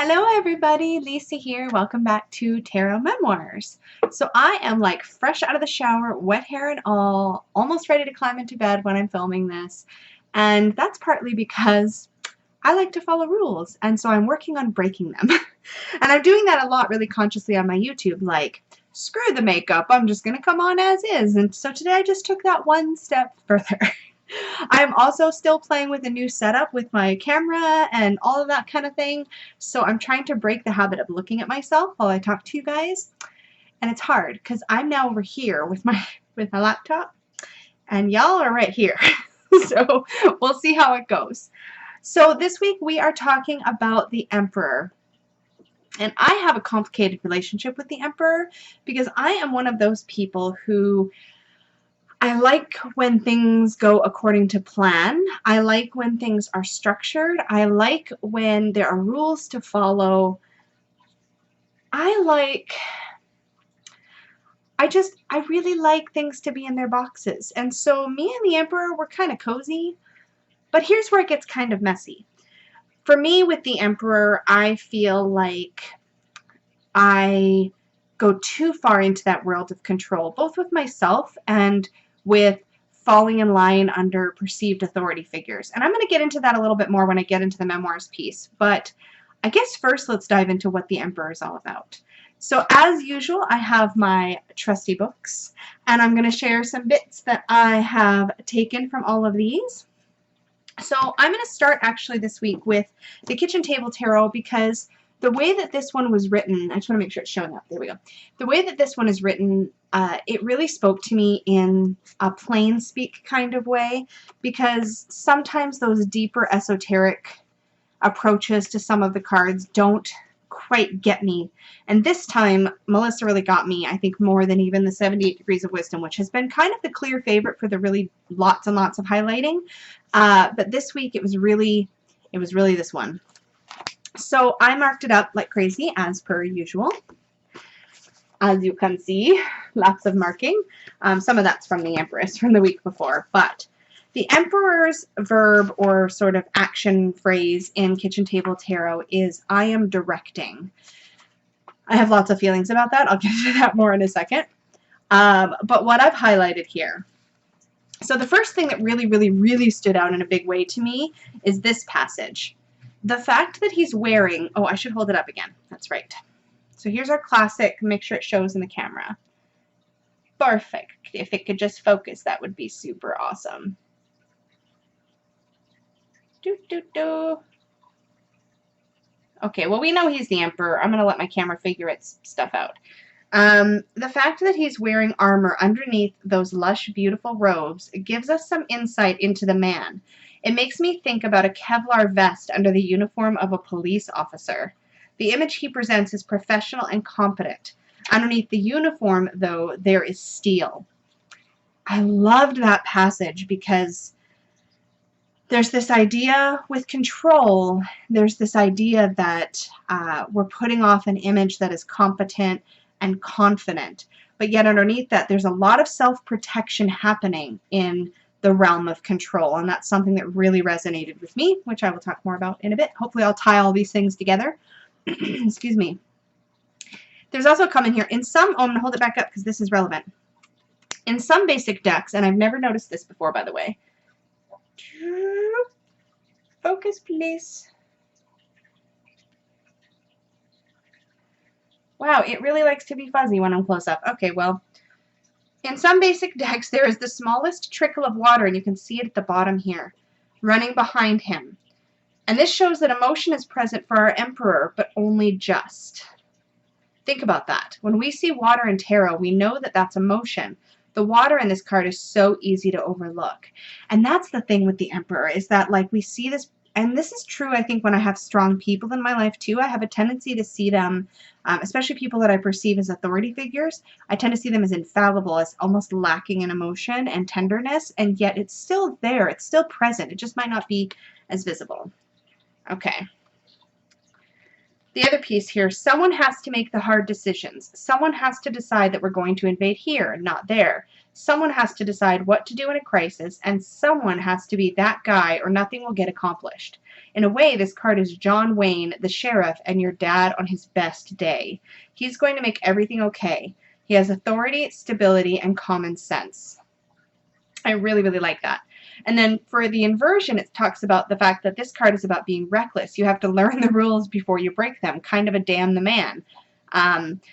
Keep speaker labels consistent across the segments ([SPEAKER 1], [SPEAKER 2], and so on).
[SPEAKER 1] Hello everybody, Lisa here. Welcome back to Tarot Memoirs. So I am like fresh out of the shower, wet hair and all, almost ready to climb into bed when I'm filming this. And that's partly because I like to follow rules, and so I'm working on breaking them. And I'm doing that a lot really consciously on my YouTube, like, screw the makeup, I'm just gonna come on as is. And so today I just took that one step further. I'm also still playing with a new setup with my camera and all of that kind of thing. So I'm trying to break the habit of looking at myself while I talk to you guys. And it's hard because I'm now over here with my laptop and y'all are right here. So we'll see how it goes. So this week we are talking about the Emperor. And I have a complicated relationship with the Emperor because I am one of those people who I like when things go according to plan. I like when things are structured. I like when there are rules to follow. I really like things to be in their boxes. And so me and the Emperor were kind of cozy. But here's where it gets kind of messy. For me, with the Emperor, I feel like I go too far into that world of control, both with myself and with falling in line under perceived authority figures. And I'm going to get into that a little bit more when I get into the memoirs piece. But I guess first let's dive into what the Emperor is all about. So as usual, I have my trusty books, and I'm going to share some bits that I have taken from all of these. So I'm going to start actually this week with the Kitchen Table Tarot because the way that this one was written, I just want to make sure it's showing up. There we go. The way that this one is written, it really spoke to me in a plain speak kind of way, because sometimes those deeper esoteric approaches to some of the cards don't quite get me. And this time, Melissa really got me, I think, more than even the 78 Degrees of Wisdom, which has been kind of the clear favorite for the really lots and lots of highlighting. But this week, it was really this one. So I marked it up like crazy, as per usual. As you can see, lots of marking. Some of that's from the Empress from the week before. But the Emperor's verb or sort of action phrase in Kitchen Table Tarot is, I am directing. I have lots of feelings about that. I'll get to that more in a second. But what I've highlighted here. So the first thing that really stood out in a big way to me is this passage. The fact that he's wearing, oh, I should hold it up again. That's right. So here's our classic, make sure it shows in the camera. Perfect. If it could just focus, that would be super awesome. Okay, well, we know he's the Emperor. I'm going to let my camera figure its stuff out. The fact that he's wearing armor underneath those lush, beautiful robes gives us some insight into the man. It makes me think about a Kevlar vest under the uniform of a police officer. The image he presents is professional and competent. Underneath the uniform, though, there is steel. I loved that passage because there's this idea with control, there's this idea that we're putting off an image that is competent and confident. But yet underneath that, there's a lot of self-protection happening in the realm of control, and that's something that really resonated with me, which I will talk more about in a bit. Hopefully I'll tie all these things together. Excuse me. There's also a comment here. In some, oh, I'm going to hold it back up because this is relevant. In some basic decks, and I've never noticed this before, by the way. Focus, please. Wow, it really likes to be fuzzy when I'm close up. Okay, well, in some basic decks, there is the smallest trickle of water, and you can see it at the bottom here, running behind him. And this shows that emotion is present for our Emperor, but only just. Think about that. When we see water in tarot, we know that that's emotion. The water in this card is so easy to overlook. And that's the thing with the Emperor, is that, like, we see this, and this is true, I think, when I have strong people in my life, too. I have a tendency to see them, especially people that I perceive as authority figures, I tend to see them as infallible, as almost lacking in emotion and tenderness, and yet it's still there. It's still present. It just might not be as visible. Okay. The other piece here, someone has to make the hard decisions. Someone has to decide that we're going to invade here, not there. Someone has to decide what to do in a crisis, and someone has to be that guy or nothing will get accomplished. In a way, this card is John Wayne, the sheriff, and your dad on his best day. He's going to make everything okay. He has authority, stability, and common sense. I really, really like that. And then for the inversion, it talks about the fact that this card is about being reckless. You have to learn the rules before you break them, kind of a damn the man.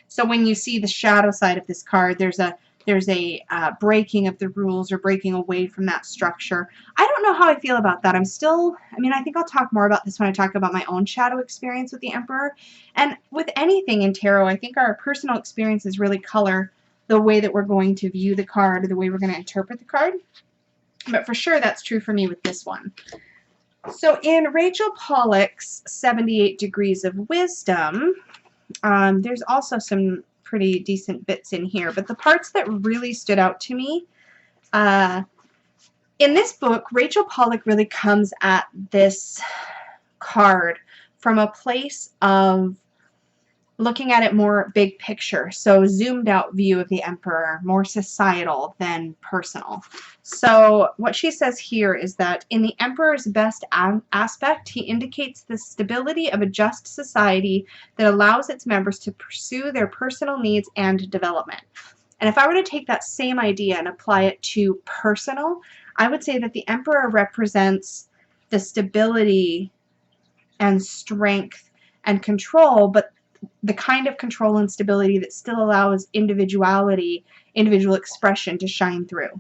[SPEAKER 1] So when you see the shadow side of this card, there's a breaking of the rules or breaking away from that structure. I don't know how I feel about that. I think I'll talk more about this when I talk about my own shadow experience with the Emperor. And with anything in tarot, I think our personal experiences really color the way that we're going to view the card or the way we're going to interpret the card. But for sure, that's true for me with this one. So in Rachel Pollack's 78 Degrees of Wisdom, there's also some pretty decent bits in here, but the parts that really stood out to me, in this book, Rachel Pollack really comes at this card from a place of looking at it more big picture, so zoomed out view of the Emperor, more societal than personal. So what she says here is that in the Emperor's best aspect, he indicates the stability of a just society that allows its members to pursue their personal needs and development. And if I were to take that same idea and apply it to personal, I would say that the Emperor represents the stability and strength and control, but the kind of control and stability that still allows individual expression to shine through.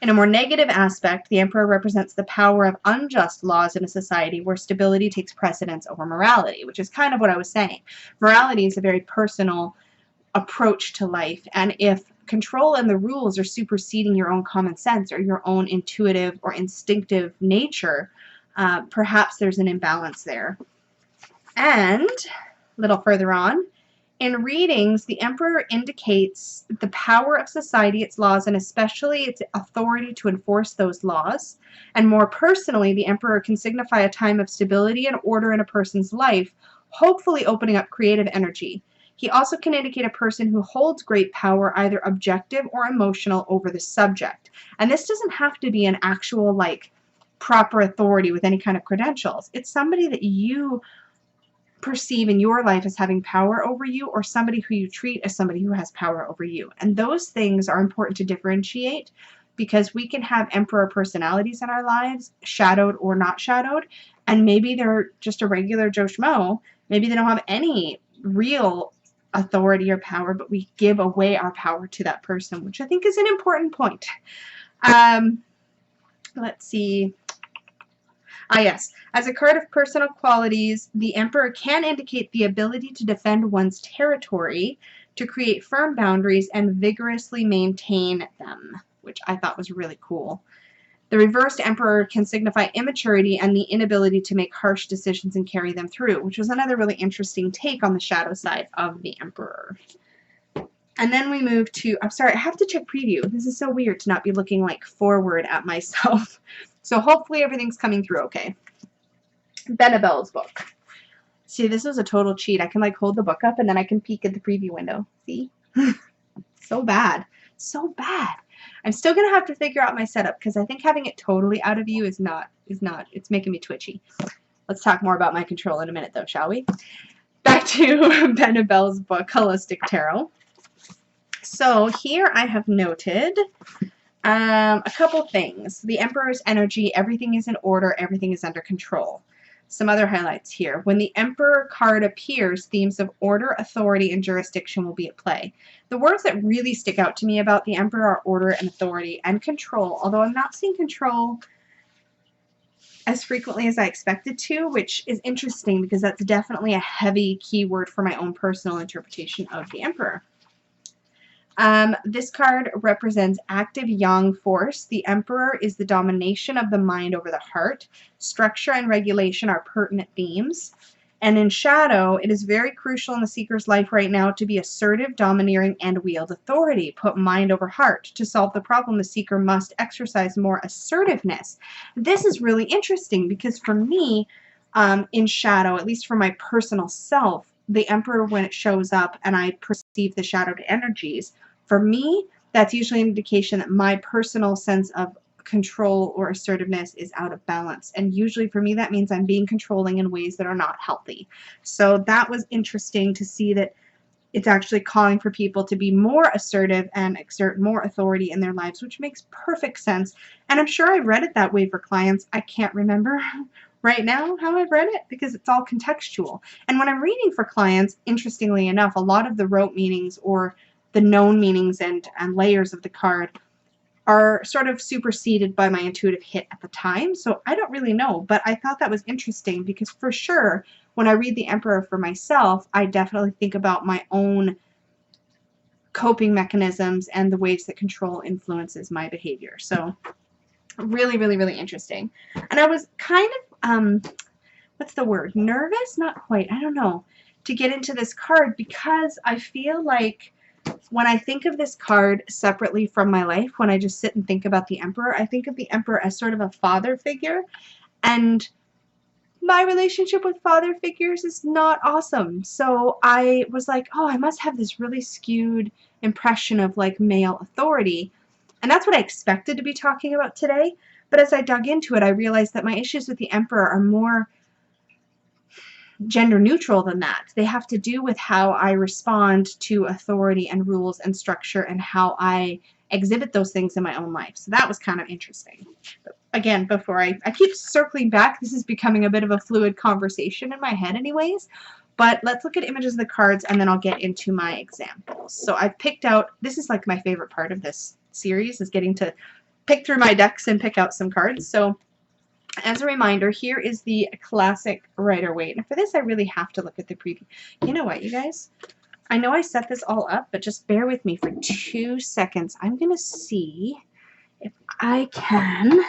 [SPEAKER 1] In a more negative aspect, the Emperor represents the power of unjust laws in a society where stability takes precedence over morality, which is kind of what I was saying. Morality is a very personal approach to life, and if control and the rules are superseding your own common sense or your own intuitive or instinctive nature, perhaps there's an imbalance there. And a little further on, in readings, the Emperor indicates the power of society, its laws, and especially its authority to enforce those laws. And more personally, the Emperor can signify a time of stability and order in a person's life, hopefully opening up creative energy. He also can indicate a person who holds great power, either objective or emotional, over the subject. And this doesn't have to be an actual, proper authority with any kind of credentials. It's somebody that you perceive in your life as having power over you, or somebody who you treat as somebody who has power over you. And those things are important to differentiate, because we can have Emperor personalities in our lives, shadowed or not shadowed, and maybe they're just a regular Joe Schmo. Maybe they don't have any real authority or power, but we give away our power to that person, which I think is an important point. Let's see. Yes. As a card of personal qualities, the Emperor can indicate the ability to defend one's territory, to create firm boundaries, and vigorously maintain them, which I thought was really cool. The reversed Emperor can signify immaturity and the inability to make harsh decisions and carry them through, which was another really interesting take on the shadow side of the Emperor. And then we move to, I'm sorry, I have to check preview. This is so weird to not be looking forward at myself. So hopefully everything's coming through okay. Benabelle's book. See, this is a total cheat. I can hold the book up and then I can peek at the preview window. See? So bad. So bad. I'm still going to have to figure out my setup, because I think having it totally out of view is not, it's making me twitchy. Let's talk more about my control in a minute though, shall we? Back to Benabelle's book, Holistic Tarot. So here I have noted a couple things. The Emperor's energy, everything is in order, everything is under control. Some other highlights here. When the Emperor card appears, themes of order, authority, and jurisdiction will be at play. The words that really stick out to me about the Emperor are order and authority and control, although I'm not seeing control as frequently as I expected to, which is interesting because that's definitely a heavy keyword for my own personal interpretation of the Emperor. This card represents active yang force. The Emperor is the domination of the mind over the heart. Structure and regulation are pertinent themes. And in shadow, it is very crucial in the seeker's life right now to be assertive, domineering, and wield authority. Put mind over heart. To solve the problem, the seeker must exercise more assertiveness. This is really interesting because for me, in shadow, at least for my personal self, the Emperor, when it shows up and I perceive the shadowed energies, for me, that's usually an indication that my personal sense of control or assertiveness is out of balance. And usually for me, that means I'm being controlling in ways that are not healthy. So that was interesting to see that it's actually calling for people to be more assertive and exert more authority in their lives, which makes perfect sense. And I'm sure I've read it that way for clients. I can't remember right now how I've read it because it's all contextual. And when I'm reading for clients, interestingly enough, a lot of the rote meanings or the known meanings and layers of the card are sort of superseded by my intuitive hit at the time. So I don't really know, but I thought that was interesting because for sure, when I read the Emperor for myself, I definitely think about my own coping mechanisms and the ways that control influences my behavior. So really, really, really interesting. And I was kind of, what's the word? Nervous? Not quite. I don't know. To get into this card because I feel like when I think of this card separately from my life, when I just sit and think about the Emperor, I think of the Emperor as sort of a father figure. And my relationship with father figures is not awesome. So I was like, oh, I must have this really skewed impression of like male authority. And that's what I expected to be talking about today. But as I dug into it, I realized that my issues with the Emperor are more gender neutral than that. They have to do with how I respond to authority and rules and structure and how I exhibit those things in my own life. So that was kind of interesting. But again, before I keep circling back, this is becoming a bit of a fluid conversation in my head anyways. But let's look at images of the cards and then I'll get into my examples. So I've picked out, this is like my favorite part of this series, is getting to pick through my decks and pick out some cards. So as a reminder, here is the classic Rider-Waite. And for this, I really have to look at the preview. You know what, you guys? I know I set this all up, but just bear with me for 2 seconds. I'm going to see if I can,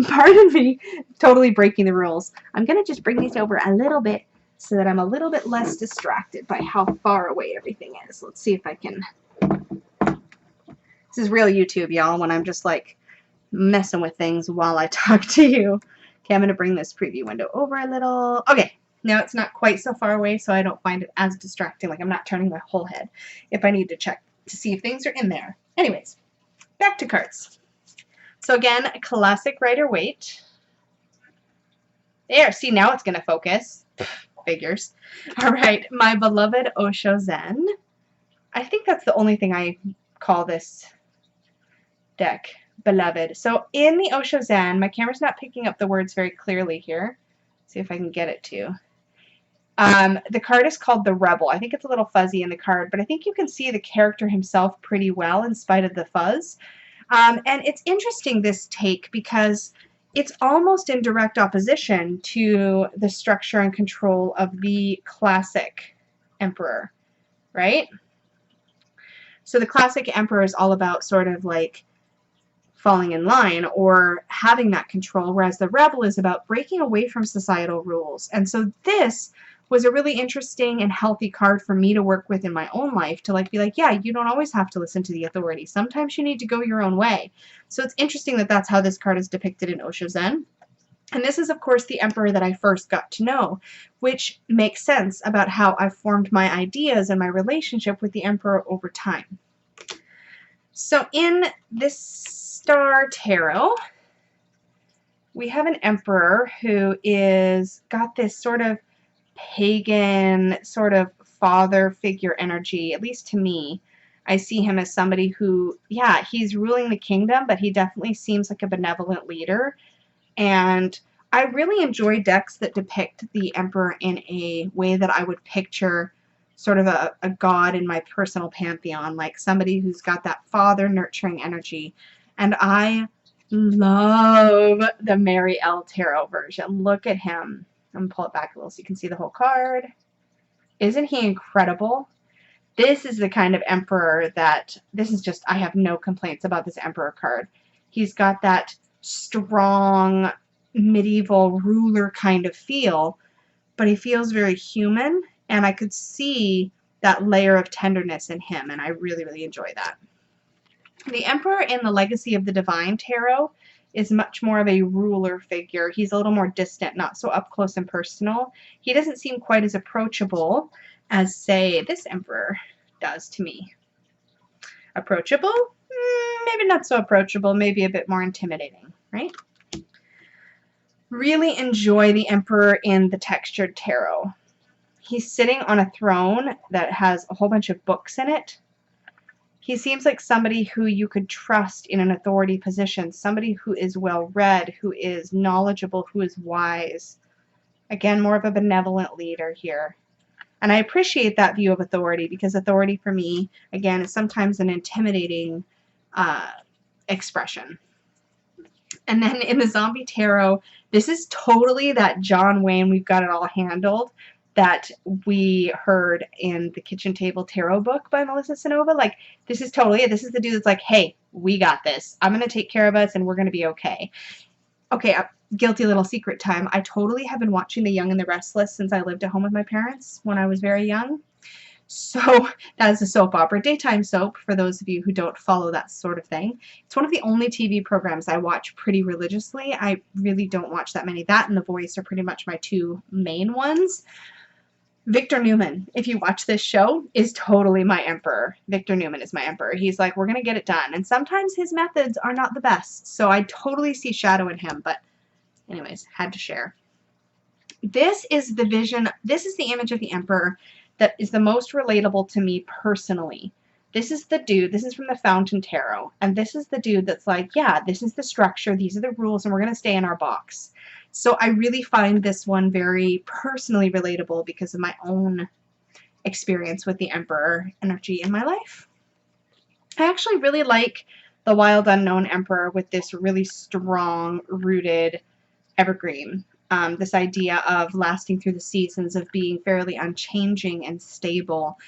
[SPEAKER 1] pardon me, totally breaking the rules. I'm going to just bring these over a little bit so that I'm a little bit less distracted by how far away everything is. Let's see if I can. This is real YouTube, y'all, when I'm just like messing with things while I talk to you. Okay, I'm going to bring this preview window over a little. Okay, now it's not quite so far away, so I don't find it as distracting. Like I'm not turning my whole head if I need to check to see if things are in there. Anyways, back to cards. So again, classic Rider-Waite. There, see, now it's going to focus. Figures. All right, my beloved Osho Zen. I think that's the only thing I call this deck. Beloved. So in the Osho Zen, my camera's not picking up the words very clearly here. See if I can get it to. The card is called the Rebel. I think it's a little fuzzy in the card, but I think you can see the character himself pretty well in spite of the fuzz. And it's interesting, this take, because it's almost in direct opposition to the structure and control of the classic Emperor, right? So the classic Emperor is all about sort of like falling in line or having that control, whereas the Rebel is about breaking away from societal rules. And so this was a really interesting and healthy card for me to work with in my own life, to like be like, yeah, you don't always have to listen to the authority. Sometimes you need to go your own way. So it's interesting that that's how this card is depicted in Osho Zen. And this is, of course, the Emperor that I first got to know, which makes sense about how I've formed my ideas and my relationship with the Emperor over time. So in this Star Tarot, we have an Emperor who is got this sort of pagan, sort of father figure energy, at least to me. I see him as somebody who, yeah, he's ruling the kingdom, but he definitely seems like a benevolent leader. And I really enjoy decks that depict the Emperor in a way that I would picture sort of a god in my personal pantheon, like somebody who's got that father nurturing energy. And I love the Mary L. Tarot version. Look at him. I'm going to pull it back a little so you can see the whole card. Isn't he incredible? This is the kind of Emperor that, this is just, I have no complaints about this Emperor card. He's got that strong, medieval ruler kind of feel, but he feels very human, and I could see that layer of tenderness in him, and I really, really enjoy that. The Emperor in the Legacy of the Divine Tarot is much more of a ruler figure. He's a little more distant, not so up close and personal. He doesn't seem quite as approachable as, say, this Emperor does to me. Approachable? maybe not so approachable, maybe a bit more intimidating, right? Really enjoy the Emperor in the textured tarot. He's sitting on a throne that has a whole bunch of books in it. He seems like somebody who you could trust in an authority position, somebody who is well-read, who is knowledgeable, who is wise. Again, more of a benevolent leader here. And I appreciate that view of authority, because authority for me, again, is sometimes an intimidating expression. And then in the Zombie Tarot, this is totally that John Wayne, we've got it all handled, that we heard in the Kitchen Table Tarot book by Melissa Sonova. Like, this is totally it. This is the dude that's like, hey, we got this. I'm going to take care of us, and we're going to be okay. Okay, guilty little secret time. I totally have been watching The Young and the Restless since I lived at home with my parents when I was very young. So that is a soap opera, daytime soap, for those of you who don't follow that sort of thing. It's one of the only TV programs I watch pretty religiously. I really don't watch that many. That and The Voice are pretty much my two main ones. Victor Newman, if you watch this show, is totally my emperor. Victor Newman is my emperor. He's like, we're going to get it done. And sometimes his methods are not the best. So I totally see shadow in him. But anyways, had to share. This is the vision. This is the image of the emperor that is the most relatable to me personally. This is the dude. This is from the Fountain Tarot. And this is the dude that's like, yeah, this is the structure. These are the rules. And we're going to stay in our box. So I really find this one very personally relatable because of my own experience with the Emperor energy in my life. I actually really like the Wild Unknown Emperor with this really strong, rooted evergreen. This idea of lasting through the seasons, of being fairly unchanging and stable.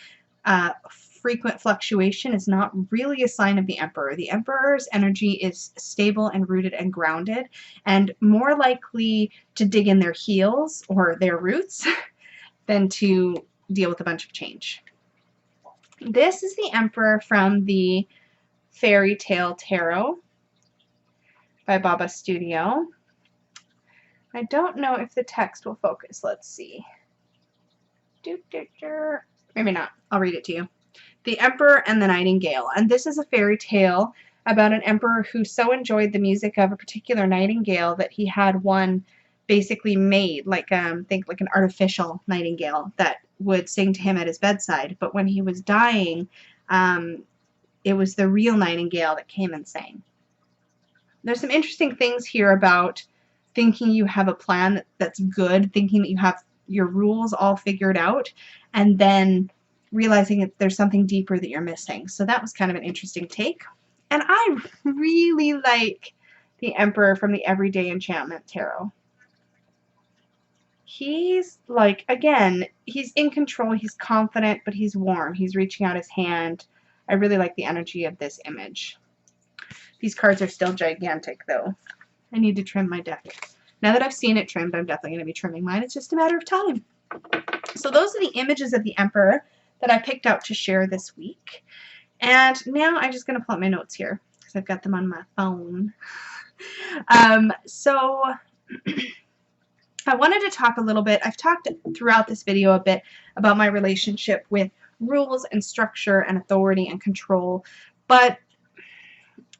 [SPEAKER 1] Frequent fluctuation is not really a sign of the Emperor. The Emperor's energy is stable and rooted and grounded, and more likely to dig in their heels or their roots than to deal with a bunch of change. This is the Emperor from the Fairy Tale Tarot by Baba Studio. I don't know if the text will focus. Let's see. Maybe not. I'll read it to you. The Emperor and the Nightingale. And this is a fairy tale about an emperor who so enjoyed the music of a particular nightingale that he had one basically made, like think like an artificial nightingale that would sing to him at his bedside. But when he was dying, it was the real nightingale that came and sang. There's some interesting things here about thinking you have a plan that's good, thinking that you have your rules all figured out, and then realizing that there's something deeper that you're missing. So that was kind of an interesting take. And I really like the Emperor from the Everyday Enchantment Tarot. He's like, again, he's in control, he's confident, but he's warm. He's reaching out his hand. I really like the energy of this image. These cards are still gigantic, though. I need to trim my deck. Now that I've seen it trimmed, I'm definitely going to be trimming mine. It's just a matter of time. So those are the images of the Emperor that I picked out to share this week. And now I'm just going to pull out my notes here because I've got them on my phone. So I wanted to talk a little bit. I've talked throughout this video a bit about my relationship with rules and structure and authority and control. But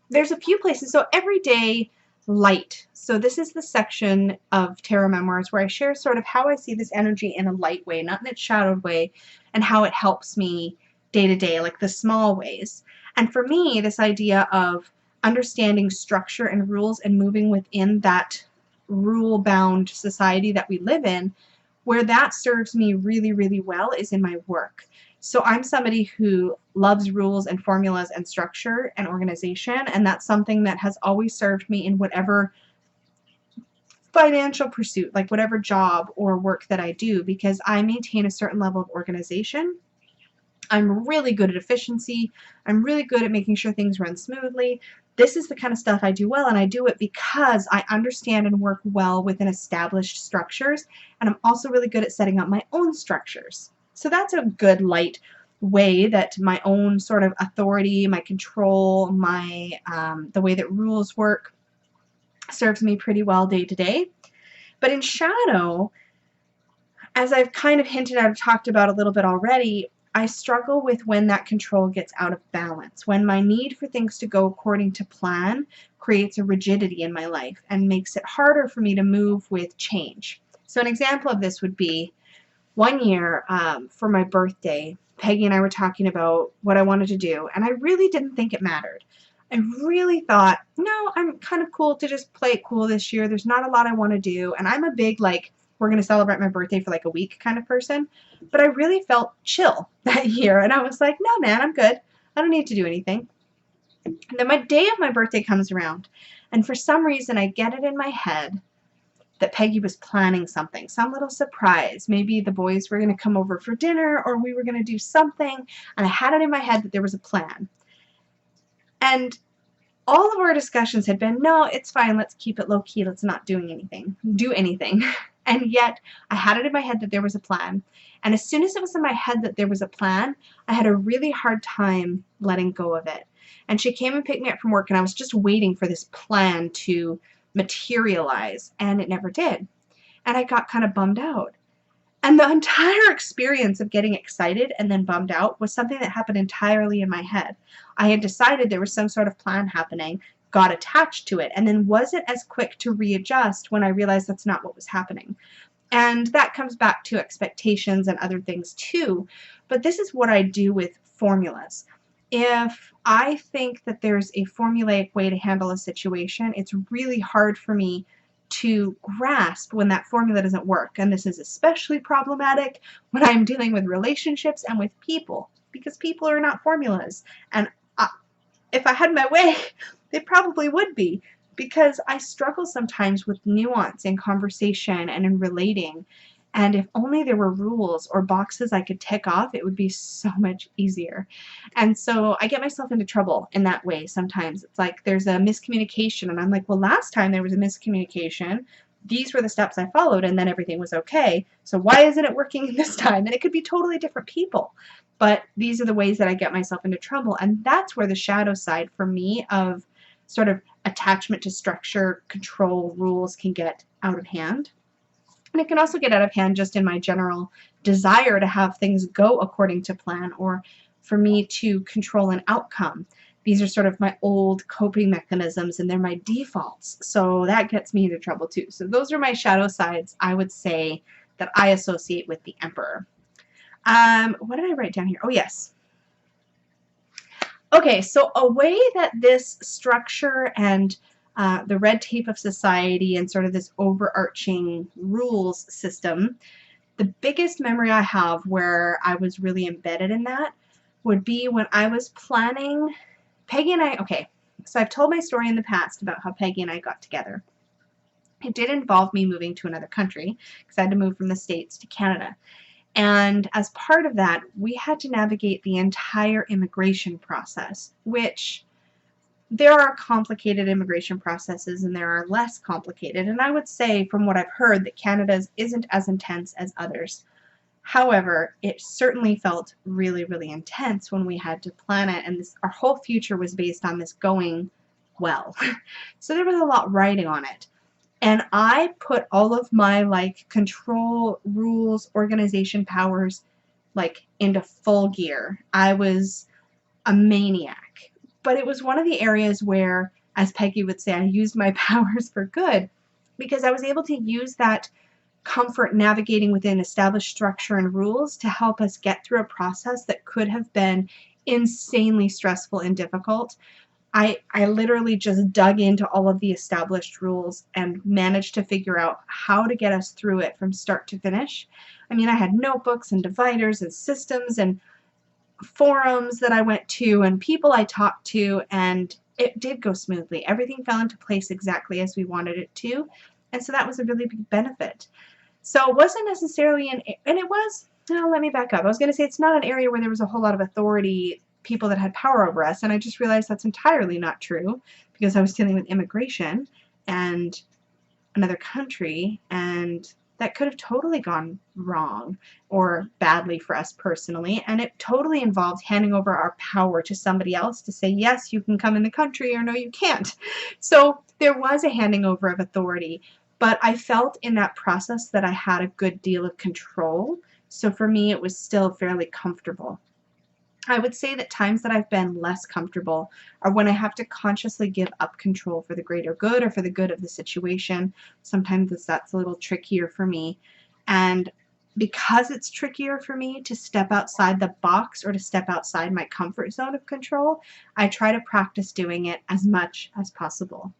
[SPEAKER 1] there's a few places. So everyday light. So this is the section of Tarot Memoirs where I share sort of how I see this energy in a light way, not in its shadowed way, and how it helps me day to day, like the small ways. And for me, this idea of understanding structure and rules and moving within that rule-bound society that we live in, where that serves me really, really well is in my work. So I'm somebody who loves rules and formulas and structure and organization, and that's something that has always served me in whatever financial pursuit, like whatever job or work that I do, because I maintain a certain level of organization. I'm really good at efficiency. I'm really good at making sure things run smoothly. This is the kind of stuff I do well, and I do it because I understand and work well within established structures, and I'm also really good at setting up my own structures. So that's a good light way that my own sort of authority, my control, my the way that rules work serves me pretty well day to day. But in shadow, as I've kind of hinted at, I've talked about a little bit already, I struggle with when that control gets out of balance, when my need for things to go according to plan creates a rigidity in my life and makes it harder for me to move with change. So an example of this would be one year for my birthday, Peggy and I were talking about what I wanted to do, and I really didn't think it mattered. I really thought, no, I'm kind of cool to just play it cool this year. There's not a lot I want to do, and I'm a big, like, we're going to celebrate my birthday for like a week kind of person, but I really felt chill that year, and I was like, no, man, I'm good. I don't need to do anything. And then my day of my birthday comes around, and for some reason I get it in my head that Peggy was planning something, some little surprise. Maybe the boys were going to come over for dinner or we were going to do something, and I had it in my head that there was a plan. And all of our discussions had been, no, it's fine, let's keep it low-key, let's not do anything. And yet I had it in my head that there was a plan. And as soon as it was in my head that there was a plan, I had a really hard time letting go of it. And she came and picked me up from work, and I was just waiting for this plan to materialize, and it never did. And I got kind of bummed out. And the entire experience of getting excited and then bummed out was something that happened entirely in my head. I had decided there was some sort of plan happening, got attached to it, and then wasn't as quick to readjust when I realized that's not what was happening. And that comes back to expectations and other things too. But this is what I do with formulas. If I think that there's a formulaic way to handle a situation, it's really hard for me to grasp when that formula doesn't work. And this is especially problematic when I'm dealing with relationships and with people, because people are not formulas. And if I had my way, they probably would be, because I struggle sometimes with nuance in conversation and in relating. And if only there were rules or boxes I could tick off, it would be so much easier. And so I get myself into trouble in that way sometimes. It's like there's a miscommunication, and I'm like, well, last time there was a miscommunication, these were the steps I followed, and then everything was okay. So why isn't it working this time? And it could be totally different people. But these are the ways that I get myself into trouble. And that's where the shadow side for me of sort of attachment to structure, control, rules can get out of hand. And it can also get out of hand just in my general desire to have things go according to plan, or for me to control an outcome. These are sort of my old coping mechanisms, and they're my defaults. So that gets me into trouble too. So those are my shadow sides, I would say, that I associate with the Emperor. What did I write down here? Oh, yes. Okay, so a way that this structure and the red tape of society and sort of this overarching rules system, the biggest memory I have where I was really embedded in that would be when I was planning, Peggy and I, okay, so I've told my story in the past about how Peggy and I got together. It did involve me moving to another country because I had to move from the States to Canada. And as part of that, we had to navigate the entire immigration process, which there are complicated immigration processes and there are less complicated. And I would say, from what I've heard, that Canada's isn't as intense as others. However, it certainly felt really, really intense when we had to plan it, and our whole future was based on this going well. So there was a lot riding on it. And I put all of my control, rules, organization powers into full gear. I was a maniac. But it was one of the areas where, as Peggy would say, I used my powers for good, because I was able to use that comfort navigating within established structure and rules to help us get through a process that could have been insanely stressful and difficult. I literally just dug into all of the established rules and managed to figure out how to get us through it from start to finish. I mean, I had notebooks and dividers and systems and forums that I went to and people I talked to, and it did go smoothly. Everything fell into place exactly as we wanted it to, and so that was a really big benefit. So it wasn't necessarily and it was, no, let me back up. I was going to say it's not an area where there was a whole lot of authority, people that had power over us, and I just realized that's entirely not true, because I was dealing with immigration and another country, and that could have totally gone wrong or badly for us personally, and it totally involved handing over our power to somebody else to say, yes, you can come in the country, or no, you can't. So there was a handing over of authority, but I felt in that process that I had a good deal of control So for me, it was still fairly comfortable. I would say that times that I've been less comfortable are when I have to consciously give up control for the greater good or for the good of the situation. Sometimes that's a little trickier for me. And because it's trickier for me to step outside the box or to step outside my comfort zone of control, I try to practice doing it as much as possible.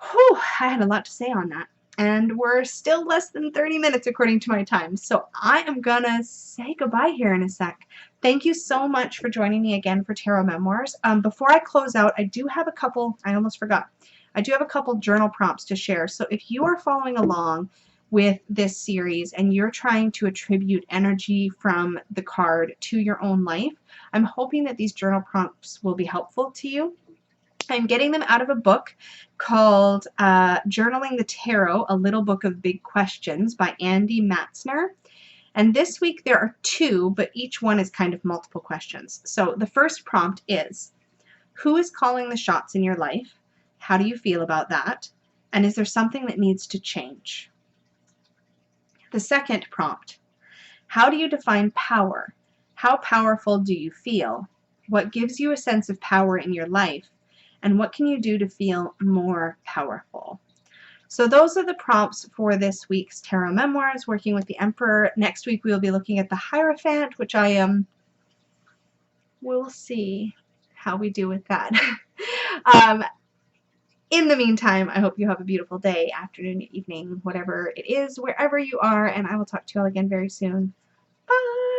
[SPEAKER 1] Whew, I had a lot to say on that. And we're still less than 30 minutes according to my time. So I am gonna say goodbye here in a sec. Thank you so much for joining me again for Tarot Memoirs. Before I close out, I do have a couple, I almost forgot. I do have a couple journal prompts to share. So if you are following along with this series and you're trying to attribute energy from the card to your own life, I'm hoping that these journal prompts will be helpful to you. I'm getting them out of a book called Journaling the Tarot, A Little Book of Big Questions by Andy Matzner. And this week there are two, but each one is kind of multiple questions. So the first prompt is, who is calling the shots in your life? How do you feel about that? And is there something that needs to change? The second prompt, how do you define power? How powerful do you feel? What gives you a sense of power in your life? And what can you do to feel more powerful? So those are the prompts for this week's Tarot Memoirs, working with the Emperor. Next week we will be looking at the Hierophant, which we'll see how we do with that. In the meantime, I hope you have a beautiful day, afternoon, evening, whatever it is, wherever you are, and I will talk to you all again very soon. Bye!